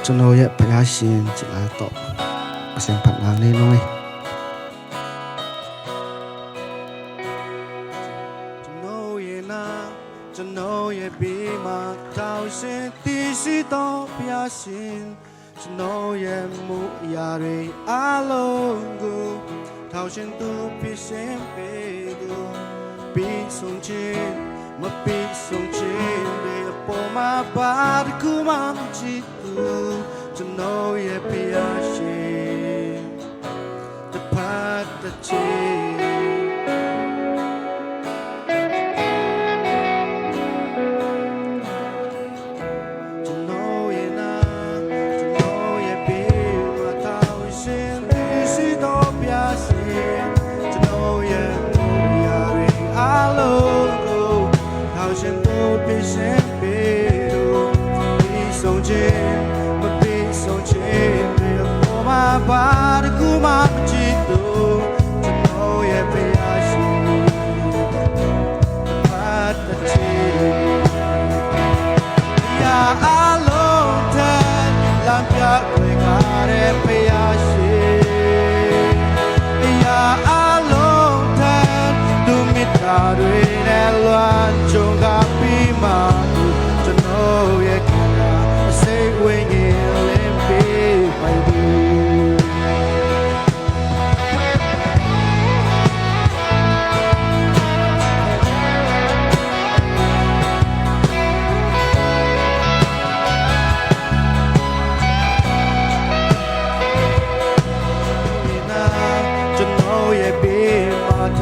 ကျွန်တော်ရဲ့ဘုရားရှင်ကြည်လာတော့အစဉ်ဖတ်လာနေလို့ကျွန်တော်ရဲ့ဘေးမှာတောင်းရှင်တည်ရှိတော်ဘုရားရှင်ကျွန်တော်ရဲ့မှုအရာတွေအလုံးကိုထောက်ရှင်သူဖြစ်ရှင်ပေသူပြီးဆုံးခြင်းမပြီးဆုံးခြင်းတွေအပေါ်မှာဘာတစ်ခုမှမချစ်သူကျွန်တော်ရဲ့ဘုရားရှင်တပတ်တစ်ချိန်ဘာတကူမှမကြည့်သူကျွန်တော်ရဲ့ဘုရားရှင်ဘာတချီရာအလုံးထက်လမ်းပြခွေကားတဲ့ဘုရားရှင်ရာအလုံးထက်သူမိသားတွေနဲ့လွမ်းကြုံကပြီးမှကျွန်တော်ရဲ့အစိတ်ဝိညာဉ်လင်းပြီးပိုင်သူ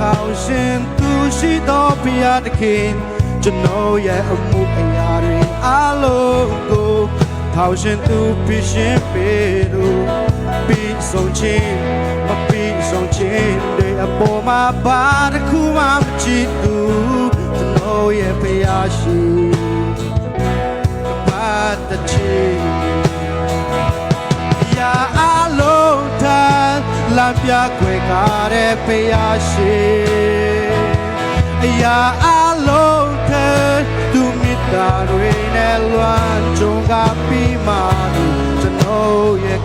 ထောင်ရှင်သူရှိတော်ဘုရားသခင်ကျွန်တော်ရဲ့အမှုအရာတွေအလုံးကိုထောင်ရှင်သူဖြစ်ရှင်ပေလို့ပြီးဆုံးခြင်းမပြီးဆုံးခြင်းတွေအပေါ်မှာဘာတစ်ခုမှမကြည့်သူကျွန်တော်ရဲ့ဘုရားရှင်ဘာတချီရာအလုံးထားလမ်းပြခွေကားတဲ့ဘုရားရှင်အရာအလုံးထဲသူမိသားတွေနဲ့လွမ်းကြုံကပြီးမှကျွန်တော်ရဲ့